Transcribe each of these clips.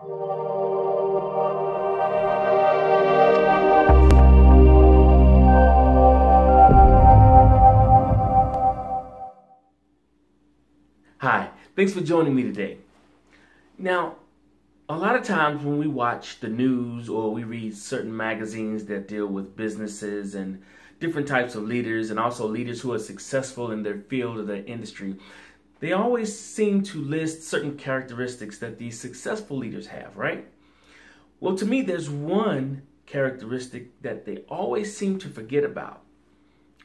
Hi, thanks for joining me today. Now, a lot of times when we watch the news or we read certain magazines that deal with businesses and different types of leaders and also leaders who are successful in their field or their industry, they always seem to list certain characteristics that these successful leaders have, right? Well, to me, there's one characteristic that they always seem to forget about,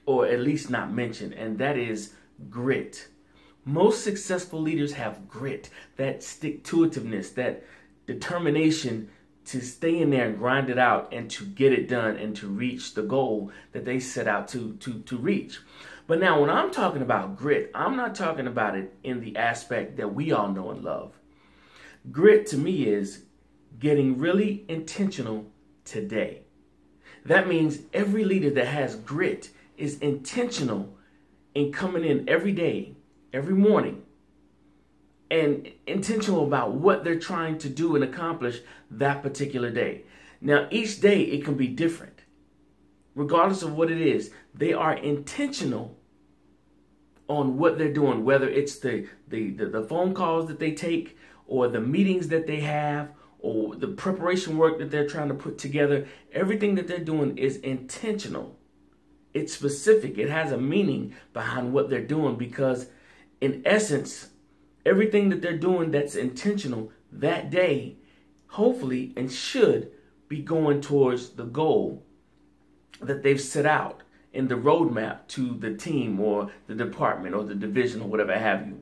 or at least not mention, and that is grit. Most successful leaders have grit, that stick-to-itiveness, that determination to stay in there and grind it out and to get it done and to reach the goal that they set out to reach. But now when I'm talking about grit, I'm not talking about it in the aspect that we all know and love. Grit to me is getting really intentional today. That means every leader that has grit is intentional in coming in every day, every morning, and intentional about what they're trying to do and accomplish that particular day. Now, each day it can be different. Regardless of what it is, they are intentional on what they're doing, whether it's the phone calls that they take or the meetings that they have or the preparation work that they're trying to put together. Everything that they're doing is intentional. It's specific. It has a meaning behind what they're doing because in essence, everything that they're doing that's intentional that day, hopefully and should be going towards the goal that they've set out in the roadmap to the team or the department or the division or whatever have you.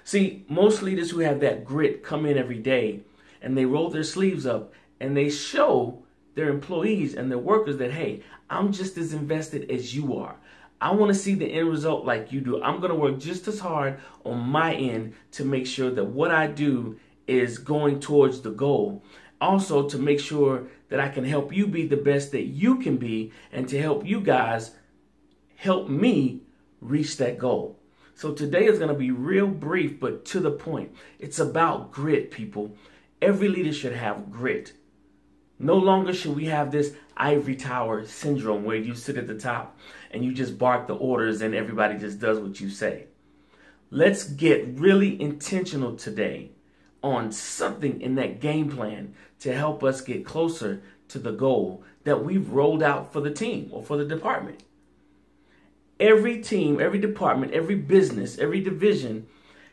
See, most leaders who have that grit come in every day and they roll their sleeves up and they show their employees and their workers that, hey, I'm just as invested as you are. I want to see the end result like you do. I'm going to work just as hard on my end to make sure that what I do is going towards the goal. Also to make sure that I can help you be the best that you can be and to help you guys help me reach that goal. So today is going to be real brief, but to the point. It's about grit, people. Every leader should have grit. No longer should we have this ivory tower syndrome where you sit at the top and you just bark the orders and everybody just does what you say. Let's get really intentional today on something in that game plan to help us get closer to the goal that we've rolled out for the team or for the department. Every team, every department, every business, every division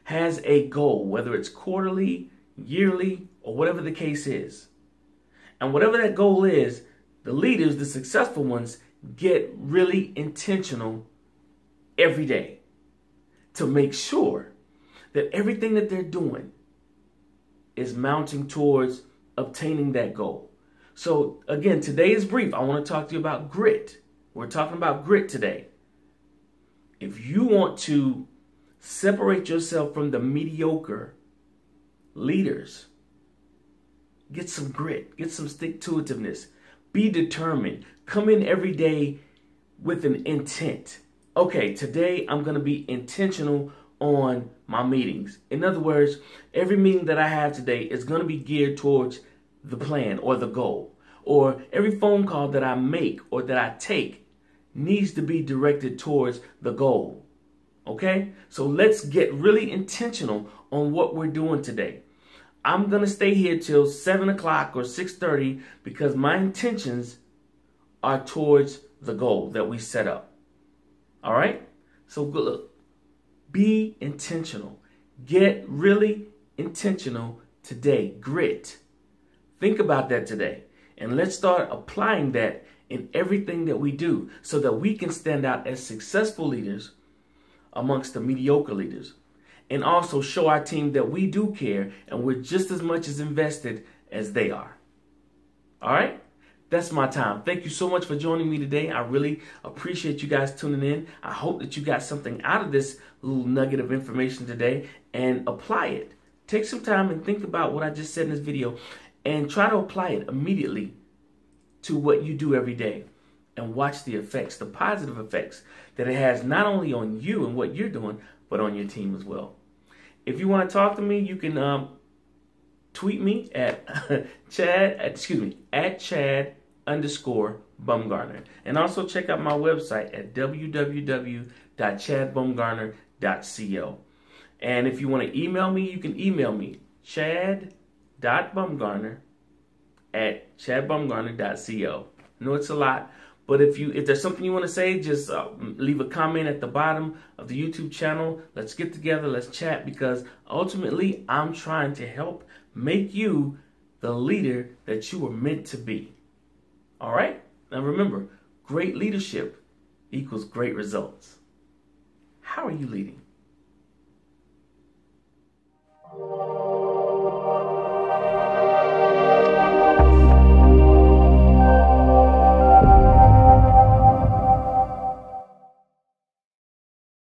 has a goal, whether it's quarterly, yearly, or whatever the case is. And whatever that goal is, the leaders, the successful ones, get really intentional every day to make sure that everything that they're doing is mounting towards obtaining that goal. So again, today is brief. I want to talk to you about grit. We're talking about grit today. If you want to separate yourself from the mediocre leaders, get some grit, get some stick-to-itiveness, be determined, come in every day with an intent. Okay, today I'm going to be intentional on my meetings. In other words, every meeting that I have today is going to be geared towards the plan or the goal. Or every phone call that I make or that I take needs to be directed towards the goal. Okay? So let's get really intentional on what we're doing today. I'm going to stay here till 7 o'clock or 6:30 because my intentions are towards the goal that we set up. All right? So good look. Be intentional. Get really intentional today. Grit. Think about that today. And let's start applying that in everything that we do so that we can stand out as successful leaders amongst the mediocre leaders. And also show our team that we do care and we're just as much as invested as they are. All right? That's my time. Thank you so much for joining me today. I really appreciate you guys tuning in. I hope that you got something out of this little nugget of information today and apply it. Take some time and think about what I just said in this video and try to apply it immediately to what you do every day and watch the effects, the positive effects that it has not only on you and what you're doing, but on your team as well. If you want to talk to me, you can tweet me at @Chad_Bumgarner. And also check out my website at www.chadbumgarner.co. And if you want to email me, you can email me chad.bumgarner@chadbumgarner.co. I know it's a lot, but if there's something you want to say, just leave a comment at the bottom of the YouTube channel. Let's get together, let's chat, because ultimately I'm trying to help make you the leader that you were meant to be. All right? Now remember, great leadership equals great results. How are you leading?